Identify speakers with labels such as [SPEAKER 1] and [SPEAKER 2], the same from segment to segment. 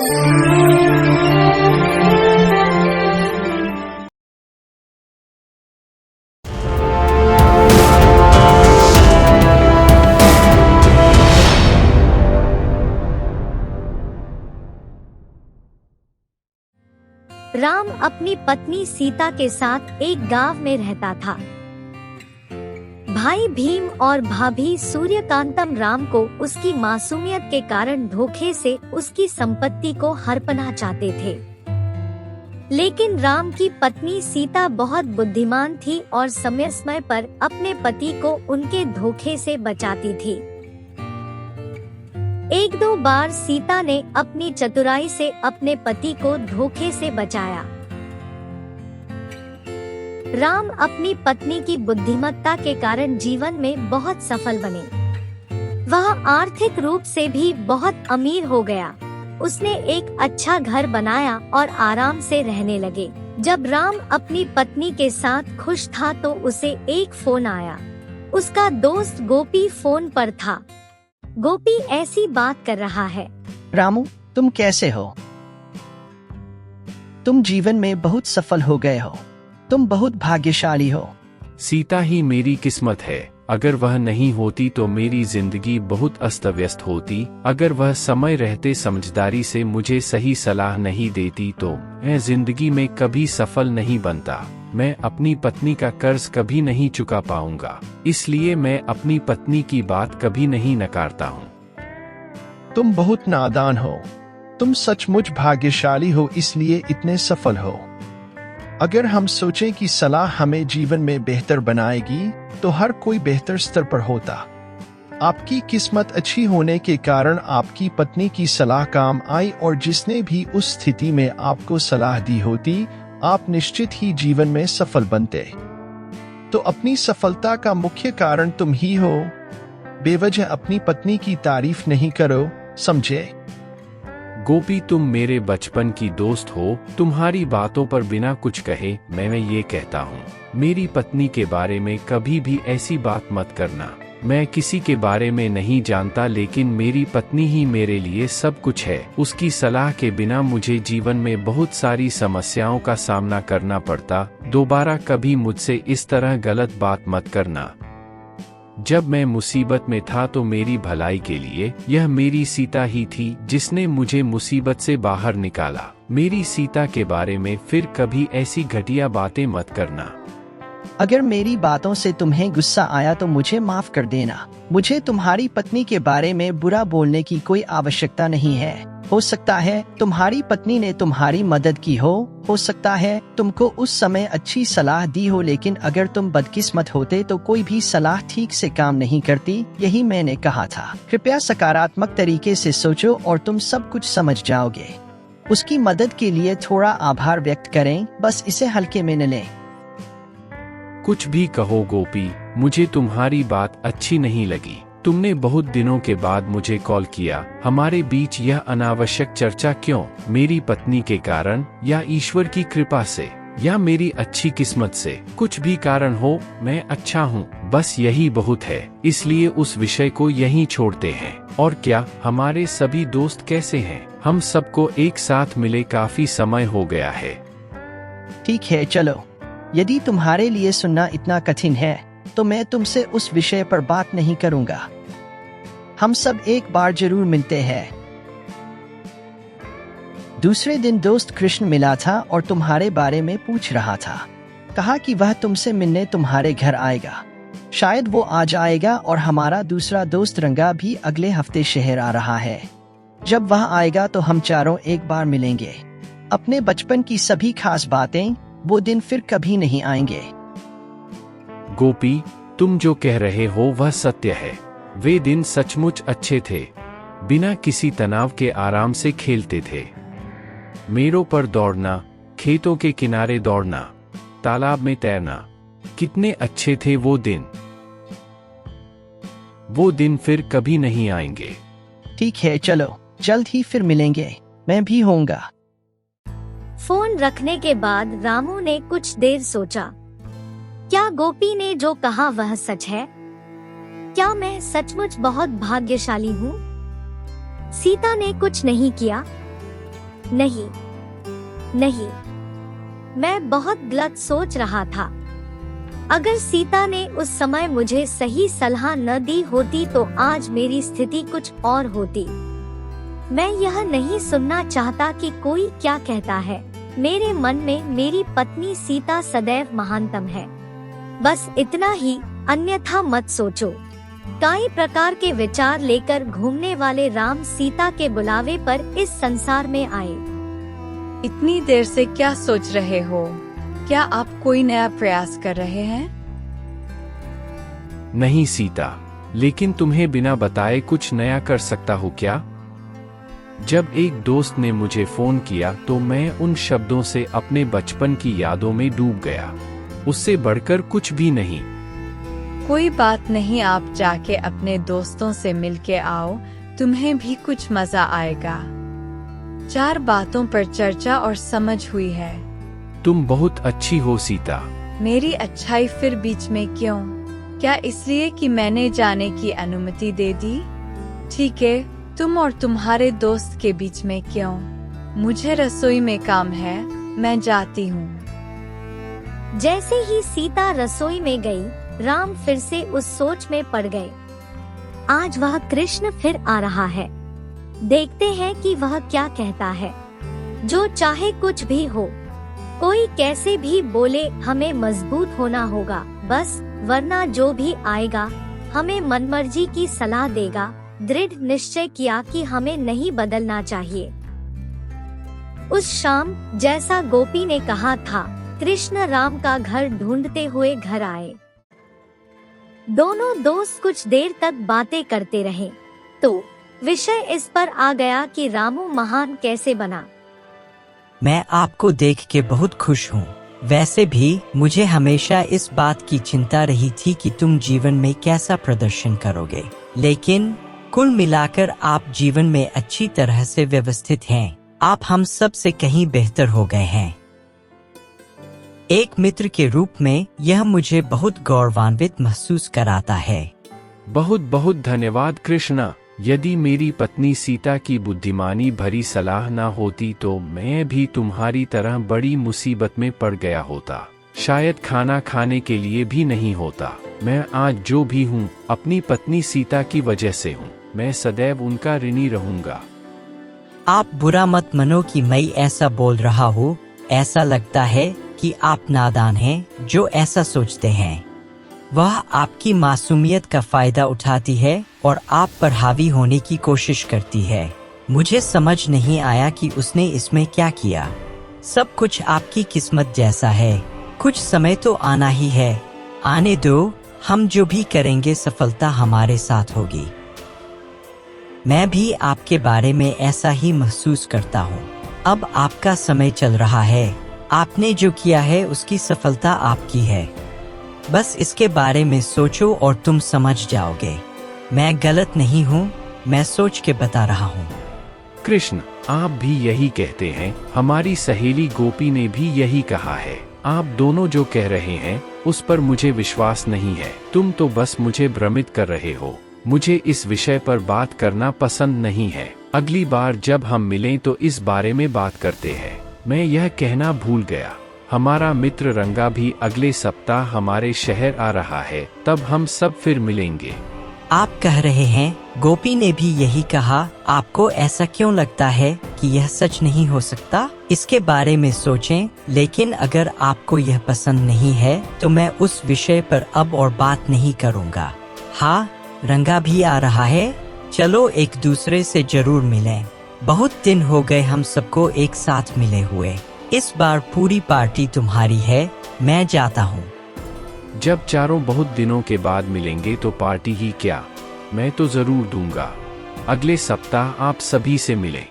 [SPEAKER 1] राम अपनी पत्नी सीता के साथ एक गांव में रहता था। भाई भीम और भाभी सूर्यकांतम राम को उसकी मासूमियत के कारण धोखे से उसकी संपत्ति को हड़पना चाहते थे। लेकिन राम की पत्नी सीता बहुत बुद्धिमान थी और समय समय पर अपने पति को उनके धोखे से बचाती थी। एक दो बार सीता ने अपनी चतुराई से अपने पति को धोखे से बचाया। राम अपनी पत्नी की बुद्धिमत्ता के कारण जीवन में बहुत सफल बने। वह आर्थिक रूप से भी बहुत अमीर हो गया। उसने एक अच्छा घर बनाया और आराम से रहने लगे। जब राम अपनी पत्नी के साथ खुश था तो उसे एक फोन आया। उसका दोस्त गोपी फोन पर था। गोपी ऐसी बात कर रहा है।
[SPEAKER 2] रामू, तुम कैसे हो? तुम जीवन में बहुत सफल हो गए हो। तुम बहुत भाग्यशाली हो।
[SPEAKER 3] सीता ही मेरी किस्मत है। अगर वह नहीं होती तो मेरी जिंदगी बहुत अस्त व्यस्त होती। अगर वह समय रहते समझदारी से मुझे सही सलाह नहीं देती तो मैं जिंदगी में कभी सफल नहीं बनता। मैं अपनी पत्नी का कर्ज कभी नहीं चुका पाऊंगा, इसलिए मैं अपनी पत्नी की बात कभी नहीं नकारता हूँ।
[SPEAKER 4] तुम बहुत नादान हो। तुम सचमुच भाग्यशाली हो, इसलिए इतने सफल हो। अगर हम सोचें कि सलाह हमें जीवन में बेहतर बनाएगी तो हर कोई बेहतर स्तर पर होता। आपकी किस्मत अच्छी होने के कारण आपकी पत्नी की सलाह काम आई और जिसने भी उस स्थिति में आपको सलाह दी होती, आप निश्चित ही जीवन में सफल बनते। तो अपनी सफलता का मुख्य कारण तुम ही हो। बेवजह अपनी पत्नी की तारीफ नहीं करो, समझे?
[SPEAKER 3] गोपी, तुम मेरे बचपन की दोस्त हो। तुम्हारी बातों पर बिना कुछ कहे मैं ये कहता हूँ, मेरी पत्नी के बारे में कभी भी ऐसी बात मत करना। मैं किसी के बारे में नहीं जानता, लेकिन मेरी पत्नी ही मेरे लिए सब कुछ है। उसकी सलाह के बिना मुझे जीवन में बहुत सारी समस्याओं का सामना करना पड़ता। दोबारा कभी मुझसे इस तरह गलत बात मत करना। जब मैं मुसीबत में था तो मेरी भलाई के लिए यह मेरी सीता ही थी जिसने मुझे मुसीबत से बाहर निकाला। मेरी सीता के बारे में फिर कभी ऐसी घटिया बातें मत करना।
[SPEAKER 2] अगर मेरी बातों से तुम्हें गुस्सा आया तो मुझे माफ कर देना। मुझे तुम्हारी पत्नी के बारे में बुरा बोलने की कोई आवश्यकता नहीं है। हो सकता है तुम्हारी पत्नी ने तुम्हारी मदद की हो सकता है तुमको उस समय अच्छी सलाह दी हो, लेकिन अगर तुम बदकिस्मत होते तो कोई भी सलाह ठीक से काम नहीं करती। यही मैंने कहा था। कृपया सकारात्मक तरीके से सोचो और तुम सब कुछ समझ जाओगे। उसकी मदद के लिए थोड़ा आभार व्यक्त करें, बस इसे हल्के में न लें।
[SPEAKER 3] कुछ भी कहो गोपी, मुझे तुम्हारी बात अच्छी नहीं लगी। तुमने बहुत दिनों के बाद मुझे कॉल किया। हमारे बीच यह अनावश्यक चर्चा क्यों? मेरी पत्नी के कारण या ईश्वर की कृपा से या मेरी अच्छी किस्मत से? कुछ भी कारण हो, मैं अच्छा हूँ, बस यही बहुत है। इसलिए उस विषय को यहीं छोड़ते हैं। और क्या हमारे सभी दोस्त कैसे हैं? हम सबको एक साथ मिले काफी समय हो गया है।
[SPEAKER 2] ठीक है, चलो। यदि तुम्हारे लिए सुनना इतना कठिन है तो मैं तुमसे उस विषय पर बात नहीं करूंगा। हम सब एक बार जरूर मिलते हैं। दूसरे दिन दोस्त कृष्ण मिला था और तुम्हारे बारे में पूछ रहा था। कहा कि वह तुमसे मिलने तुम्हारे घर आएगा। शायद वो आज आएगा और हमारा दूसरा दोस्त रंगा भी अगले हफ्ते शहर आ रहा है। जब वह आएगा तो हम चारों एक बार मिलेंगे। अपने बचपन की सभी खास बातें, वो दिन फिर कभी नहीं आएंगे।
[SPEAKER 3] गोपी, तुम जो कह रहे हो वह सत्य है। वे दिन सचमुच अच्छे थे। बिना किसी तनाव के आराम से खेलते थे। मेड़ों पर दौड़ना, खेतों के किनारे दौड़ना, तालाब में तैरना, कितने अच्छे थे वो दिन। वो दिन फिर कभी नहीं आएंगे।
[SPEAKER 2] ठीक है, चलो, जल्द ही फिर मिलेंगे। मैं भी होऊंगा।
[SPEAKER 1] फोन रखने के बाद रामू ने कुछ देर सोचा। क्या गोपी ने जो कहा वह सच है? क्या मैं सचमुच बहुत भाग्यशाली हूँ? सीता ने कुछ नहीं किया। नहीं, नहीं, मैं बहुत गलत सोच रहा था। अगर सीता ने उस समय मुझे सही सलाह न दी होती तो आज मेरी स्थिति कुछ और होती। मैं यह नहीं सुनना चाहता कि कोई क्या कहता है। मेरे मन में मेरी पत्नी सीता सदैव महानतम है। बस इतना ही, अन्यथा मत सोचो। कई प्रकार के विचार लेकर घूमने वाले राम सीता के बुलावे पर इस संसार में आए।
[SPEAKER 5] इतनी देर से क्या सोच रहे हो? क्या आप कोई नया प्रयास कर रहे हैं?
[SPEAKER 3] नहीं सीता, लेकिन तुम्हें बिना बताए कुछ नया कर सकता हूँ क्या? जब एक दोस्त ने मुझे फोन किया तो मैं उन शब्दों से अपने बचपन की यादों में डूब गया। उससे बढ़कर कुछ भी नहीं।
[SPEAKER 5] कोई बात नहीं, आप जाके अपने दोस्तों से मिलके आओ, तुम्हें भी कुछ मजा आएगा। 4 बातों पर चर्चा और समझ हुई है।
[SPEAKER 3] तुम बहुत अच्छी हो सीता।
[SPEAKER 5] मेरी अच्छाई फिर बीच में क्यों? क्या इसलिए कि मैंने जाने की अनुमति दे दी? ठीक है, तुम और तुम्हारे दोस्त के बीच में क्यों? मुझे रसोई में काम है, मैं जाती हूँ।
[SPEAKER 1] जैसे ही सीता रसोई में गई, राम फिर से उस सोच में पड़ गए। आज वह कृष्ण फिर आ रहा है। देखते हैं कि वह क्या कहता है। जो चाहे कुछ भी हो, कोई कैसे भी बोले, हमें मजबूत होना होगा बस, वरना जो भी आएगा हमें मनमर्जी की सलाह देगा। दृढ़ निश्चय किया कि हमें नहीं बदलना चाहिए। उस शाम जैसा गोपी ने कहा था, कृष्ण राम का घर ढूंढते हुए घर आए। दोनों दोस्त कुछ देर तक बातें करते रहे तो विषय इस पर आ गया कि रामू महान कैसे बना।
[SPEAKER 6] मैं आपको देख के बहुत खुश हूँ। वैसे भी मुझे हमेशा इस बात की चिंता रही थी कि तुम जीवन में कैसा प्रदर्शन करोगे, लेकिन कुल मिलाकर आप जीवन में अच्छी तरह से व्यवस्थित हैं। आप हम सब से कहीं बेहतर हो गए हैं। एक मित्र के रूप में यह मुझे बहुत गौरवान्वित महसूस कराता है।
[SPEAKER 3] बहुत बहुत धन्यवाद कृष्णा। यदि मेरी पत्नी सीता की बुद्धिमानी भरी सलाह न होती तो मैं भी तुम्हारी तरह बड़ी मुसीबत में पड़ गया होता। शायद खाना खाने के लिए भी नहीं होता। मैं आज जो भी हूँ अपनी पत्नी सीता की वजह से हूँ। मैं सदैव उनका ऋणी रहूंगा।
[SPEAKER 6] आप बुरा मत मानो कि मैं ऐसा बोल रहा हूँ। ऐसा लगता है कि आप नादान हैं जो ऐसा सोचते हैं। वह आपकी मासूमियत का फायदा उठाती है और आप पर हावी होने की कोशिश करती है। मुझे समझ नहीं आया कि उसने इसमें क्या किया। सब कुछ आपकी किस्मत जैसा है। कुछ समय तो आना ही है। आने दो, हम जो भी करेंगे सफलता हमारे साथ होगी। मैं भी आपके बारे में ऐसा ही महसूस करता हूँ। अब आपका समय चल रहा है। आपने जो किया है उसकी सफलता आपकी है। बस इसके बारे में सोचो और तुम समझ जाओगे। मैं गलत नहीं हूँ, मैं सोच के बता रहा हूँ।
[SPEAKER 3] कृष्ण, आप भी यही कहते हैं। हमारी सहेली गोपी ने भी यही कहा है। आप दोनों जो कह रहे हैं उस पर मुझे विश्वास नहीं है। तुम तो बस मुझे भ्रमित कर रहे हो। मुझे इस विषय पर बात करना पसंद नहीं है। अगली बार जब हम मिलें तो इस बारे में बात करते हैं। मैं यह कहना भूल गया, हमारा मित्र रंगा भी अगले सप्ताह हमारे शहर आ रहा है। तब हम सब फिर मिलेंगे।
[SPEAKER 6] आप कह रहे हैं गोपी ने भी यही कहा। आपको ऐसा क्यों लगता है कि यह सच नहीं हो सकता? इसके बारे में सोचें, लेकिन अगर आपको यह पसंद नहीं है तो मैं उस विषय पर अब और बात नहीं करूँगा। हाँ, रंगा भी आ रहा है। चलो एक दूसरे से जरूर मिलें। बहुत दिन हो गए हम सबको एक साथ मिले हुए। इस बार पूरी पार्टी तुम्हारी है। मैं जाता हूँ।
[SPEAKER 3] जब चारों बहुत दिनों के बाद मिलेंगे तो पार्टी ही क्या, मैं तो जरूर दूंगा। अगले सप्ताह आप सभी से मिलें।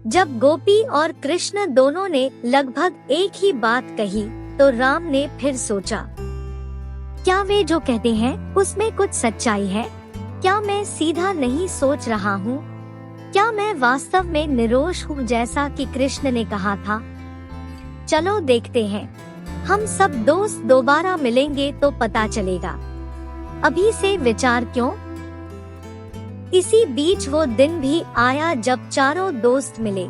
[SPEAKER 1] जब गोपी और कृष्ण दोनों ने लगभग एक ही बात कही तो राम ने फिर सोचा, क्या वे जो कहते हैं उसमें कुछ सच्चाई है? क्या मैं सीधा नहीं सोच रहा हूँ? क्या मैं वास्तव में निरोष हूँ जैसा कि कृष्ण ने कहा था? चलो देखते हैं। हम सब दोस्त दोबारा मिलेंगे तो पता चलेगा। अभी से विचार क्यों? इसी बीच वो दिन भी आया जब चारों दोस्त मिले।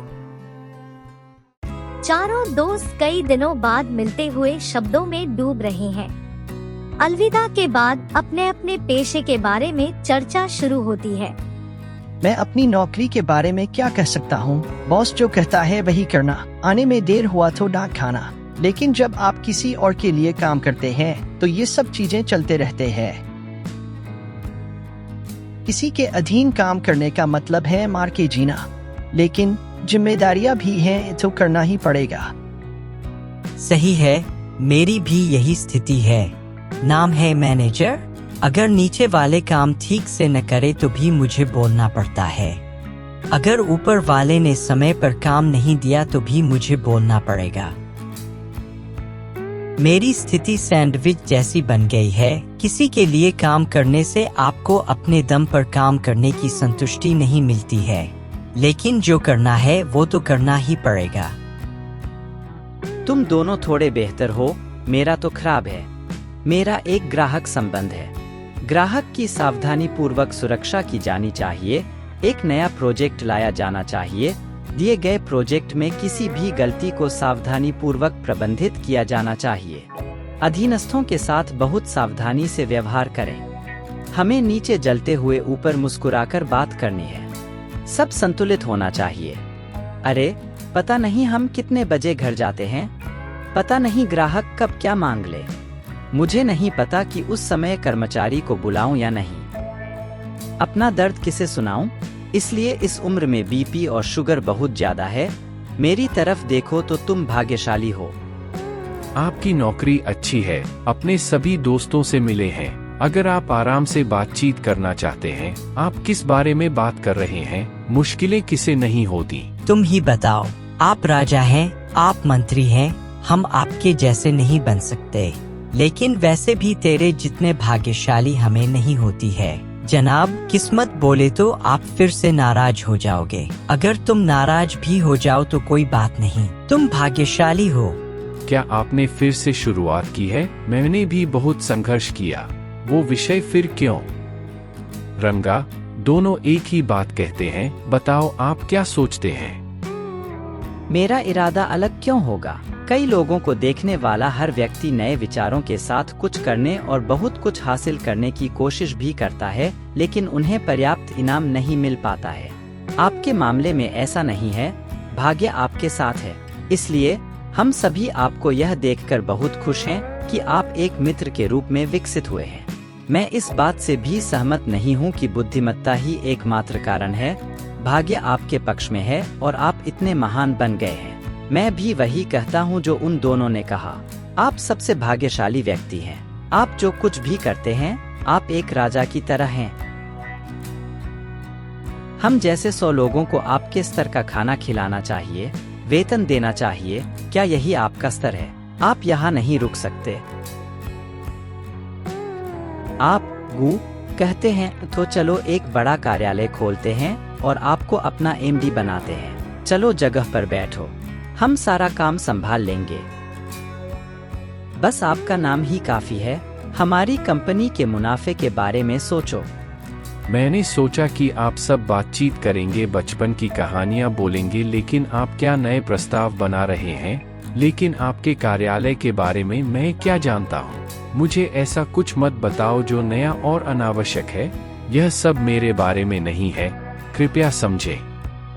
[SPEAKER 1] चारों दोस्त कई दिनों बाद मिलते हुए शब्दों में डूब रहे हैं। अलविदा के बाद अपने अपने पेशे के बारे में चर्चा शुरू होती है।
[SPEAKER 2] मैं अपनी नौकरी के बारे में क्या कह सकता हूँ? बॉस जो कहता है वही करना, आने में देर हुआ तो डांट खाना। लेकिन जब आप किसी और के लिए काम करते हैं तो ये सब चीजें चलते रहते हैं। किसी के अधीन काम करने का मतलब है मार के जीना, लेकिन जिम्मेदारियां भी हैं तो करना ही पड़ेगा।
[SPEAKER 6] सही है, मेरी भी यही स्थिति है। नाम है मैनेजर। अगर नीचे वाले काम ठीक से न करे तो भी मुझे बोलना पड़ता है। अगर ऊपर वाले ने समय पर काम नहीं दिया तो भी मुझे बोलना पड़ेगा। मेरी स्थिति सैंडविच जैसी बन गई है। किसी के लिए काम करने से आपको अपने दम पर काम करने की संतुष्टि नहीं मिलती है, लेकिन जो करना है वो तो करना ही पड़ेगा।
[SPEAKER 7] तुम दोनों थोड़े बेहतर हो, मेरा तो खराब है। मेरा एक ग्राहक संबंध है। ग्राहक की सावधानी पूर्वक सुरक्षा की जानी चाहिए। एक नया प्रोजेक्ट लाया जाना चाहिए। दिए गए प्रोजेक्ट में किसी भी गलती को सावधानी पूर्वक प्रबंधित किया जाना चाहिए। अधीनस्थों के साथ बहुत सावधानी से व्यवहार करें। हमें नीचे जलते हुए ऊपर मुस्कुराकर बात करनी है। सब संतुलित होना चाहिए। अरे, पता नहीं हम कितने बजे घर जाते हैं, पता नहीं ग्राहक कब क्या मांग ले, मुझे नहीं पता कि उस समय कर्मचारी को बुलाऊं या नहीं, अपना दर्द किसे सुनाऊं। इसलिए इस उम्र में बीपी और शुगर बहुत ज्यादा है। मेरी तरफ देखो तो तुम भाग्यशाली हो।
[SPEAKER 3] आपकी नौकरी अच्छी है, अपने सभी दोस्तों से मिले हैं। अगर आप आराम से बातचीत करना चाहते हैं, आप किस बारे में बात कर रहे हैं? मुश्किलें किसे नहीं होती?
[SPEAKER 6] तुम ही बताओ। आप राजा हैं, आप मंत्री हैं, हम आपके जैसे नहीं बन सकते, लेकिन वैसे भी तेरे जितने भाग्यशाली हमें नहीं होती है। जनाब, किस्मत बोले तो आप फिर से नाराज हो जाओगे। अगर तुम नाराज भी हो जाओ तो कोई बात नहीं, तुम भाग्यशाली हो।
[SPEAKER 3] क्या आपने फिर से शुरुआत की है? मैंने भी बहुत संघर्ष किया। वो विषय फिर क्यों? रंगा, दोनों एक ही बात कहते हैं। बताओ आप क्या सोचते हैं?
[SPEAKER 7] मेरा इरादा अलग क्यों होगा? कई लोगों को देखने वाला हर व्यक्ति नए विचारों के साथ कुछ करने और बहुत कुछ हासिल करने की कोशिश भी करता है, लेकिन उन्हें पर्याप्त इनाम नहीं मिल पाता है। आपके मामले में ऐसा नहीं है। भाग्य आपके साथ है। इसलिए हम सभी आपको यह देखकर बहुत खुश हैं कि आप एक मित्र के रूप में विकसित हुए हैं। मैं इस बात से भी सहमत नहीं हूँ कि बुद्धिमत्ता ही एकमात्र कारण है। भाग्य आपके पक्ष में है और आप इतने महान बन गए हैं। मैं भी वही कहता हूँ जो उन दोनों ने कहा। आप सबसे भाग्यशाली व्यक्ति हैं। आप जो कुछ भी करते हैं, आप एक राजा की तरह हैं। हम जैसे 100 लोगों को आपके स्तर का खाना खिलाना चाहिए, वेतन देना चाहिए। क्या यही आपका स्तर है? आप यहाँ नहीं रुक सकते। आप गु कहते हैं तो चलो एक बड़ा कार्यालय खोलते हैं और आपको अपना एमडी बनाते हैं। चलो जगह पर बैठो, हम सारा काम संभाल लेंगे। बस आपका नाम ही काफी है। हमारी कंपनी के मुनाफे के बारे में सोचो।
[SPEAKER 3] मैंने सोचा कि आप सब बातचीत करेंगे, बचपन की कहानियां बोलेंगे, लेकिन आप क्या नए प्रस्ताव बना रहे हैं? लेकिन आपके कार्यालय के बारे में मैं क्या जानता हूँ? मुझे ऐसा कुछ मत बताओ जो नया और अनावश्यक है। यह सब मेरे बारे में नहीं है, कृपया समझे।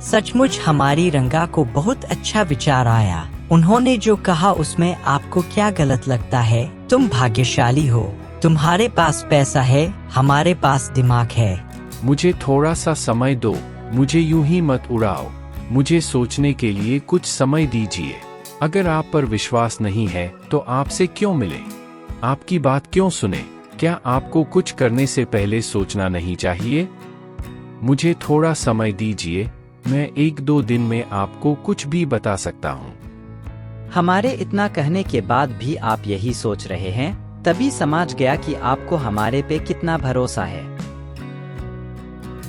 [SPEAKER 6] सचमुच हमारी रंगा को बहुत अच्छा विचार आया। उन्होंने जो कहा उसमें आपको क्या गलत लगता है? तुम भाग्यशाली हो, तुम्हारे पास पैसा है, हमारे पास दिमाग है।
[SPEAKER 3] मुझे थोड़ा सा समय दो, मुझे यूं ही मत उड़ाओ। मुझे सोचने के लिए कुछ समय दीजिए। अगर आप पर विश्वास नहीं है तो आपसे क्यों मिले? आपकी बात क्यों सुने? क्या आपको कुछ करने से पहले सोचना नहीं चाहिए? मुझे थोड़ा समय दीजिए, मैं 1-2 दिन में आपको कुछ भी बता सकता हूँ।
[SPEAKER 7] हमारे इतना कहने के बाद भी आप यही सोच रहे हैं, तभी समझ गया कि आपको हमारे पे कितना भरोसा है।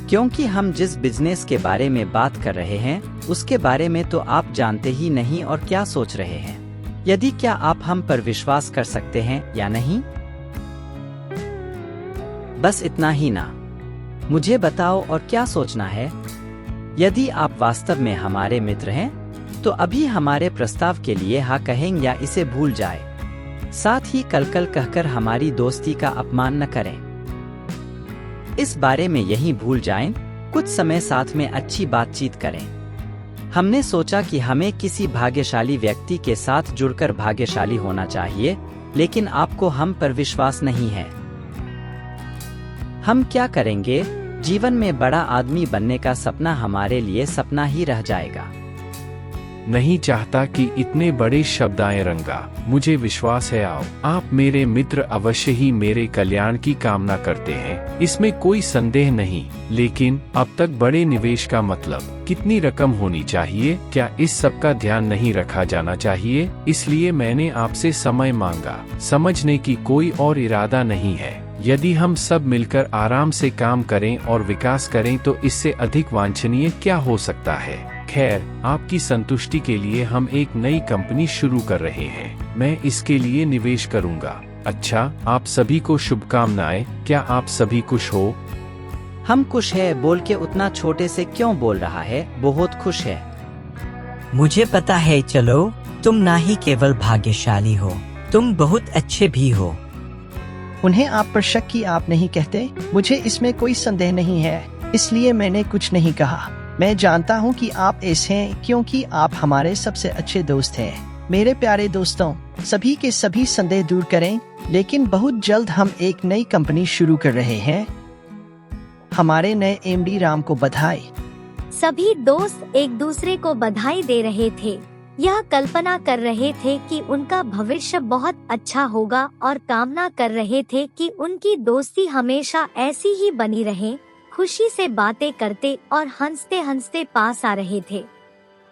[SPEAKER 7] क्योंकि हम जिस बिजनेस के बारे में बात कर रहे हैं उसके बारे में तो आप जानते ही नहीं और क्या सोच रहे हैं। यदि क्या आप हम पर विश्वास कर सकते हैं या नहीं? बस इतना ही ना। मुझे बताओ और क्या सोचना है। यदि आप वास्तव में हमारे मित्र हैं तो अभी हमारे प्रस्ताव के लिए हाँ कहें या इसे भूल जाए। साथ ही कल कहकर हमारी दोस्ती का अपमान न करें। इस बारे में यहीं भूल जाएं, कुछ समय साथ में अच्छी बातचीत करें। हमने सोचा कि हमें किसी भाग्यशाली व्यक्ति के साथ जुड़कर भाग्यशाली होना चाहिए, लेकिन आपको हम पर विश्वास नहीं है। हम क्या करेंगे? जीवन में बड़ा आदमी बनने का सपना हमारे लिए सपना ही रह जाएगा।
[SPEAKER 3] नहीं चाहता कि इतने बड़े शब्द आए रंगा। मुझे विश्वास है आप मेरे मित्र अवश्य ही मेरे कल्याण की कामना करते हैं, इसमें कोई संदेह नहीं। लेकिन अब तक बड़े निवेश का मतलब कितनी रकम होनी चाहिए, क्या इस सब का ध्यान नहीं रखा जाना चाहिए? इसलिए मैंने आपसे समय मांगा। समझने की कोई और इरादा नहीं है। यदि हम सब मिलकर आराम से काम करें और विकास करें तो इससे अधिक वांछनीय क्या हो सकता है। खैर, आपकी संतुष्टि के लिए हम एक नई कंपनी शुरू कर रहे हैं। मैं इसके लिए निवेश करूंगा। अच्छा, आप सभी को शुभकामनाएं। क्या आप सभी खुश हो?
[SPEAKER 7] हम खुश है बोल के उतना छोटे से क्यों बोल रहा है? बहुत खुश है।
[SPEAKER 6] मुझे पता है। चलो, तुम ना ही केवल भाग्यशाली हो, तुम बहुत अच्छे भी हो।
[SPEAKER 2] उन्हें आप पर शक की आप नहीं कहते? मुझे इसमें कोई संदेह नहीं है, इसलिए मैंने कुछ नहीं कहा। मैं जानता हूँ कि आप ऐसे हैं क्योंकि आप हमारे सबसे अच्छे दोस्त हैं। मेरे प्यारे दोस्तों, सभी के सभी संदेह दूर करें, लेकिन बहुत जल्द हम एक नई कंपनी शुरू कर रहे हैं। हमारे नए एमडी राम को बधाई।
[SPEAKER 1] सभी दोस्त एक दूसरे को बधाई दे रहे थे। यह कल्पना कर रहे थे कि उनका भविष्य बहुत अच्छा होगा और कामना कर रहे थे कि उनकी दोस्ती हमेशा ऐसी ही बनी रहे। खुशी से बातें करते और हंसते हंसते पास आ रहे थे।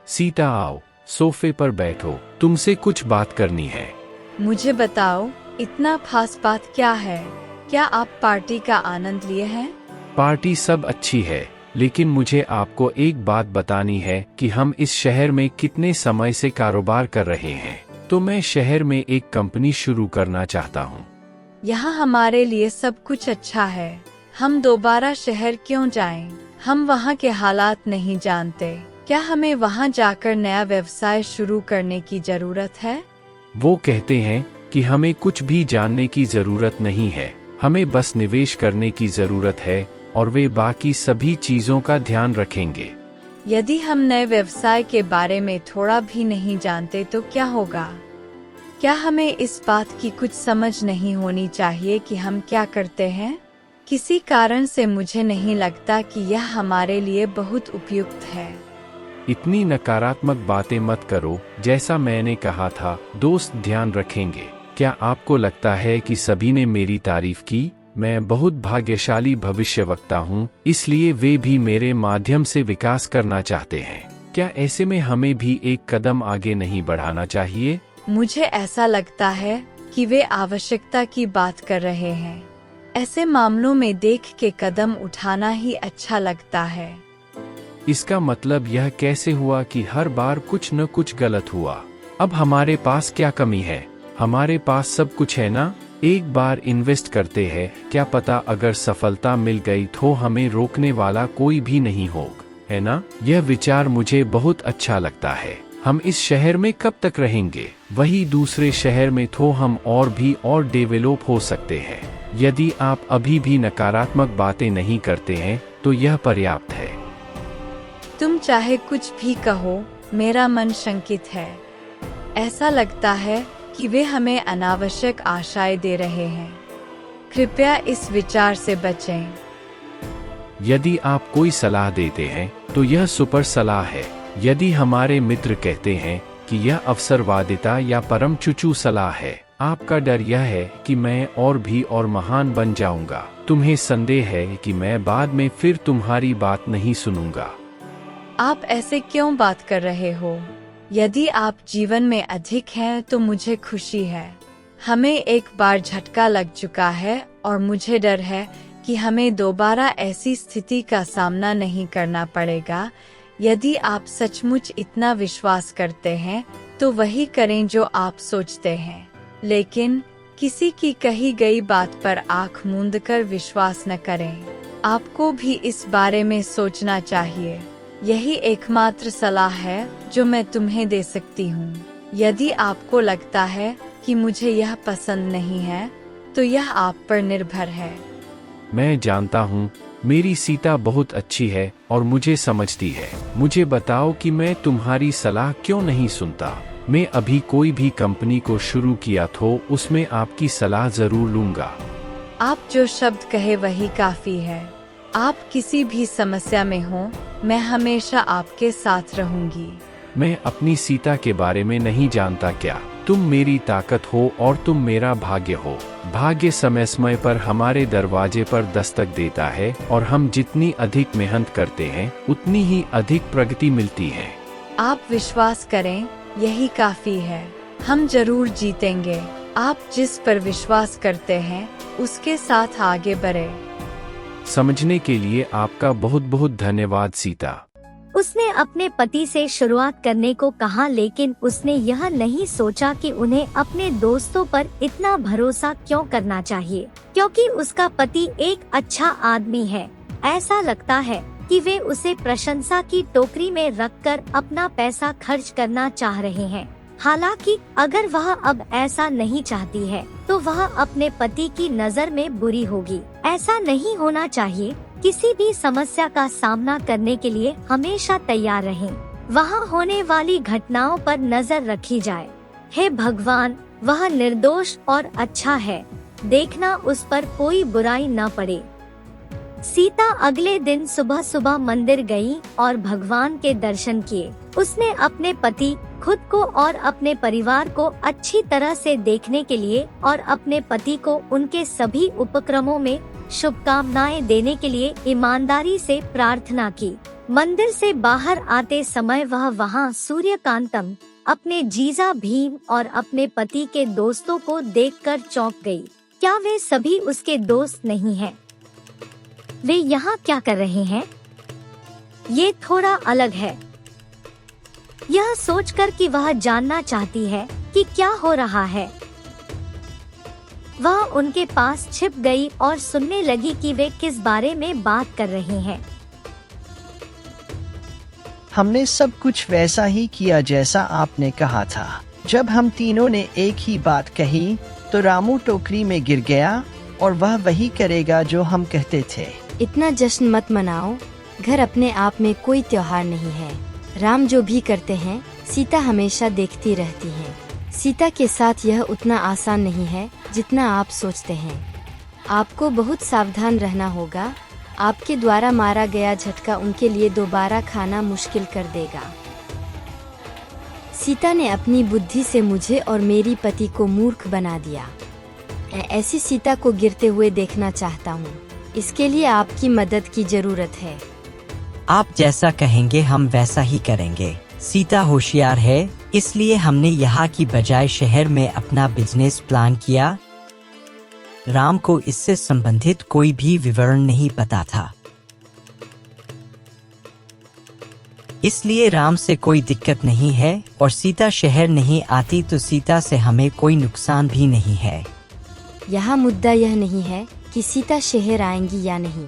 [SPEAKER 3] सीता, आओ, सोफे पर बैठो, तुमसे कुछ बात करनी है।
[SPEAKER 5] मुझे बताओ, इतना खास बात क्या है? क्या आप पार्टी का आनंद लिए हैं?
[SPEAKER 3] पार्टी सब अच्छी है, लेकिन मुझे आपको एक बात बतानी है कि हम इस शहर में कितने समय से कारोबार कर रहे हैं। तो मैं शहर में एक कंपनी शुरू करना चाहता हूँ।
[SPEAKER 5] यहाँ हमारे लिए सब कुछ अच्छा है। हम दोबारा शहर क्यों जाएं? हम वहाँ के हालात नहीं जानते। क्या हमें वहाँ जाकर नया व्यवसाय शुरू करने की जरूरत है?
[SPEAKER 3] वो कहते हैं कि हमें कुछ भी जानने की जरूरत नहीं है, हमें बस निवेश करने की जरूरत है और वे बाकी सभी चीजों का ध्यान रखेंगे।
[SPEAKER 5] यदि हम नए व्यवसाय के बारे में थोड़ा भी नहीं जानते तो क्या होगा? क्या हमें इस बात की कुछ समझ नहीं होनी चाहिए कि हम क्या करते हैं? किसी कारण से मुझे नहीं लगता कि यह हमारे लिए बहुत उपयुक्त है।
[SPEAKER 3] इतनी नकारात्मक बातें मत करो। जैसा मैंने कहा था, दोस्त ध्यान रखेंगे। क्या आपको लगता है कि सभी ने मेरी तारीफ की? मैं बहुत भाग्यशाली भविष्यवक्ता हूँ, इसलिए वे भी मेरे माध्यम से विकास करना चाहते हैं। क्या ऐसे में हमें भी एक कदम आगे नहीं बढ़ाना चाहिए?
[SPEAKER 5] मुझे ऐसा लगता है कि वे आवश्यकता की बात कर रहे हैं। ऐसे मामलों में देख के कदम उठाना ही अच्छा लगता है।
[SPEAKER 3] इसका मतलब यह कैसे हुआ कि हर बार कुछ न कुछ गलत हुआ? अब हमारे पास क्या कमी है? हमारे पास सब कुछ है ना? एक बार इन्वेस्ट करते हैं, क्या पता अगर सफलता मिल गई तो हमें रोकने वाला कोई भी नहीं होगा, है ना? यह विचार मुझे बहुत अच्छा लगता है। हम इस शहर में कब तक रहेंगे? वही दूसरे शहर में तो हम और डेवलप हो सकते हैं। यदि आप अभी भी नकारात्मक बातें नहीं करते हैं तो यह पर्याप्त है।
[SPEAKER 5] तुम चाहे कुछ भी कहो, मेरा मन शंकित है। ऐसा लगता है कि वे हमें अनावश्यक आशाएं दे रहे हैं। कृपया इस विचार से बचें।
[SPEAKER 3] यदि आप कोई सलाह देते हैं तो यह सुपर सलाह है। यदि हमारे मित्र कहते हैं कि यह अवसरवादिता या परम चुचू सलाह है, आपका डर यह है कि मैं और महान बन जाऊंगा। तुम्हें संदेह है कि मैं बाद में फिर तुम्हारी बात नहीं सुनूंगा।
[SPEAKER 5] आप ऐसे क्यों बात कर रहे हो? यदि आप जीवन में अधिक हैं तो मुझे खुशी है। हमें एक बार झटका लग चुका है और मुझे डर है कि हमें दोबारा ऐसी स्थिति का सामना नहीं करना पड़ेगा। यदि आप सचमुच इतना विश्वास करते हैं तो वही करें जो आप सोचते हैं, लेकिन किसी की कही गई बात पर आंख मूंदकर विश्वास न करें। आपको भी इस बारे में सोचना चाहिए। यही एकमात्र सलाह है जो मैं तुम्हें दे सकती हूँ। यदि आपको लगता है कि मुझे यह पसंद नहीं है तो यह आप पर निर्भर है।
[SPEAKER 3] मैं जानता हूँ मेरी सीता बहुत अच्छी है और मुझे समझती है। मुझे बताओ कि मैं तुम्हारी सलाह क्यों नहीं सुनता। मैं अभी कोई भी कंपनी को शुरू किया तो उसमें आपकी सलाह जरूर लूंगा।
[SPEAKER 5] आप जो शब्द कहे वही काफी है। आप किसी भी समस्या में हो, मैं हमेशा आपके साथ रहूंगी।
[SPEAKER 3] मैं अपनी सीता के बारे में नहीं जानता क्या? तुम मेरी ताकत हो और तुम मेरा भाग्य हो। भाग्य समय समय पर हमारे दरवाजे पर दस्तक देता है और हम जितनी अधिक मेहनत करते हैं उतनी ही अधिक प्रगति मिलती है।
[SPEAKER 5] आप विश्वास करें, यही काफी है। हम जरूर जीतेंगे। आप जिस पर विश्वास करते हैं उसके साथ आगे बढ़े।
[SPEAKER 3] समझने के लिए आपका बहुत बहुत धन्यवाद सीता।
[SPEAKER 1] उसने अपने पति से शुरुआत करने को कहा, लेकिन उसने यह नहीं सोचा कि उन्हें अपने दोस्तों पर इतना भरोसा क्यों करना चाहिए, क्योंकि उसका पति एक अच्छा आदमी है। ऐसा लगता है कि वे उसे प्रशंसा की टोकरी में रखकर अपना पैसा खर्च करना चाह रहे हैं। हालांकि अगर वह अब ऐसा नहीं चाहती है तो वह अपने पति की नजर में बुरी होगी। ऐसा नहीं होना चाहिए। किसी भी समस्या का सामना करने के लिए हमेशा तैयार रहें। वहाँ होने वाली घटनाओं पर नजर रखी जाए। हे भगवान, वह निर्दोष और अच्छा है। देखना उस पर कोई बुराई न पड़े। सीता अगले दिन सुबह सुबह मंदिर गई और भगवान के दर्शन किए। उसने अपने पति, खुद को और अपने परिवार को अच्छी तरह से देखने के लिए और अपने पति को उनके सभी उपक्रमों में शुभकामनाएं देने के लिए ईमानदारी से प्रार्थना की। मंदिर से बाहर आते समय वह वहां सूर्यकांतम, अपने जीजा भीम और अपने पति के दोस्तों को देखकर चौंक गई। क्या वे सभी उसके दोस्त नहीं हैं? वे यहाँ क्या कर रहे हैं? ये थोड़ा अलग है। यह सोचकर कि वह जानना चाहती है कि क्या हो रहा है, वह उनके पास छिप गई और सुनने लगी कि वे किस बारे में बात कर रहे हैं।
[SPEAKER 2] हमने सब कुछ वैसा ही किया जैसा आपने कहा था। जब हम तीनों ने एक ही बात कही तो रामू टोकरी में गिर गया और वह वही करेगा जो हम कहते थे।
[SPEAKER 8] इतना जश्न मत मनाओ। घर अपने आप में कोई त्योहार नहीं है। राम जो भी करते हैं सीता हमेशा देखती रहती है। सीता के साथ यह उतना आसान नहीं है जितना आप सोचते हैं। आपको बहुत सावधान रहना होगा। आपके द्वारा मारा गया झटका उनके लिए दोबारा खाना मुश्किल कर देगा। सीता ने अपनी बुद्धि से मुझे और मेरी पति को मूर्ख बना दिया। मैं ऐसी सीता को गिरते हुए देखना चाहता हूँ। इसके लिए आपकी मदद की जरूरत है।
[SPEAKER 6] आप जैसा कहेंगे हम वैसा ही करेंगे। सीता होशियार है, इसलिए हमने यहाँ की बजाय शहर में अपना बिजनेस प्लान किया। राम को इससे संबंधित कोई भी विवरण नहीं पता था, इसलिए राम से कोई दिक्कत नहीं है और सीता शहर नहीं आती तो सीता से हमें कोई नुकसान भी नहीं है।
[SPEAKER 8] यहाँ मुद्दा यह नहीं है कि सीता शहर आएंगी या नहीं।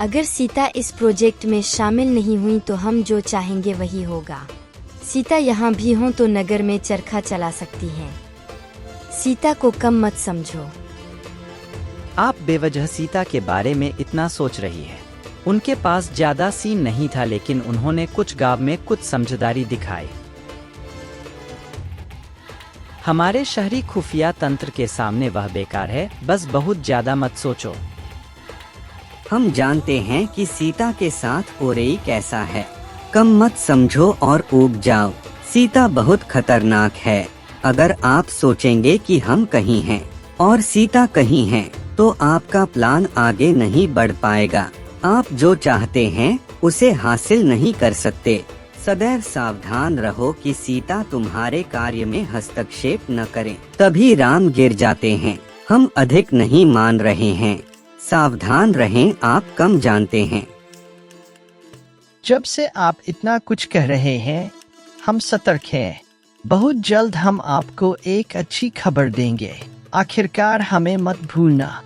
[SPEAKER 8] अगर सीता इस प्रोजेक्ट में शामिल नहीं हुई तो हम जो चाहेंगे वही होगा। सीता यहाँ भी हो तो नगर में चरखा चला सकती हैं। सीता को कम मत समझो।
[SPEAKER 7] आप बेवजह सीता के बारे में इतना सोच रही है। उनके पास ज्यादा सीन नहीं था, लेकिन उन्होंने कुछ गांव में कुछ समझदारी दिखाई। हमारे शहरी खुफिया तंत्र के सामने वह बेकार है। बस बहुत ज्यादा मत सोचो।
[SPEAKER 9] हम जानते हैं कि सीता के साथ ओरेई कैसा है। कम मत समझो और ऊब जाओ। सीता बहुत खतरनाक है। अगर आप सोचेंगे कि हम कहीं हैं और सीता कहीं है तो आपका प्लान आगे नहीं बढ़ पाएगा। आप जो चाहते हैं उसे हासिल नहीं कर सकते। सदैव सावधान रहो कि सीता तुम्हारे कार्य में हस्तक्षेप न करें। तभी राम गिर जाते हैं। हम अधिक नहीं मान रहे हैं। सावधान रहें, आप कम जानते हैं।
[SPEAKER 2] जब से आप इतना कुछ कह रहे हैं हम सतर्क हैं। बहुत जल्द हम आपको एक अच्छी खबर देंगे। आखिरकार हमें मत भूलना।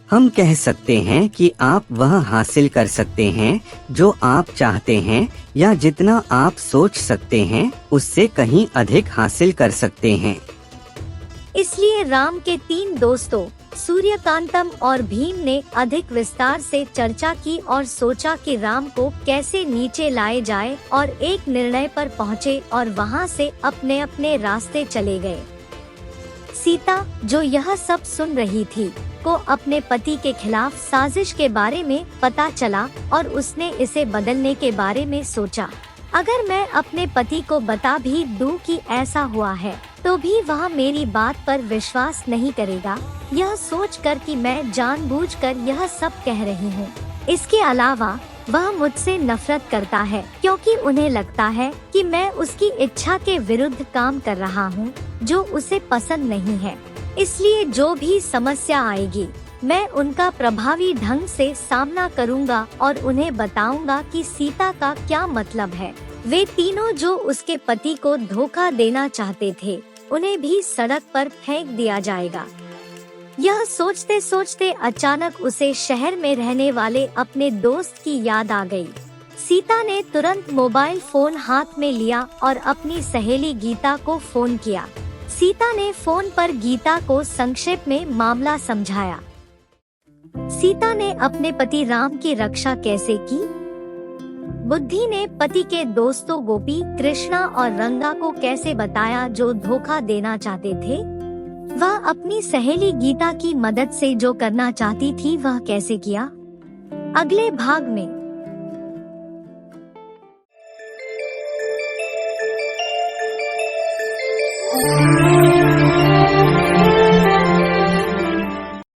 [SPEAKER 9] हम कह सकते हैं कि आप वह हासिल कर सकते हैं जो आप चाहते हैं, या जितना आप सोच सकते हैं उससे कहीं अधिक हासिल कर सकते हैं।
[SPEAKER 1] इसलिए राम के 3 दोस्तों सूर्यकांतम और भीम ने अधिक विस्तार से चर्चा की और सोचा कि राम को कैसे नीचे लाए जाए, और एक निर्णय पर पहुँचे और वहाँ से अपने अपने रास्ते चले गए। सीता, जो यह सब सुन रही थी, को अपने पति के खिलाफ साजिश के बारे में पता चला और उसने इसे बदलने के बारे में सोचा। अगर मैं अपने पति को बता भी दूं कि ऐसा हुआ है, तो भी वह मेरी बात पर विश्वास नहीं करेगा, यह सोचकर कि मैं जानबूझकर यह सब कह रही हूँ। इसके अलावा वह मुझसे नफरत करता है, क्योंकि उन्हें लगता है कि मैं उसकी इच्छा के विरुद्ध काम कर रहा हूँ, जो उसे पसंद नहीं है। इसलिए जो भी समस्या आएगी, मैं उनका प्रभावी ढंग से सामना करूंगा और उन्हें बताऊंगा कि सीता का क्या मतलब है। वे तीनों जो उसके पति को धोखा देना चाहते थे, उन्हें भी सड़क पर फेंक दिया जाएगा। यह सोचते सोचते अचानक उसे शहर में रहने वाले अपने दोस्त की याद आ गई। सीता ने तुरंत मोबाइल फोन हाथ में लिया और अपनी सहेली गीता को फोन किया। सीता ने फोन पर गीता को संक्षेप में मामला समझाया। सीता ने अपने पति राम की रक्षा कैसे की? बुद्धि ने पति के दोस्तों गोपी, कृष्णा और रंगा को कैसे बताया जो धोखा देना चाहते थे? वह अपनी सहेली गीता की मदद से जो करना चाहती थी वह कैसे किया? अगले भाग में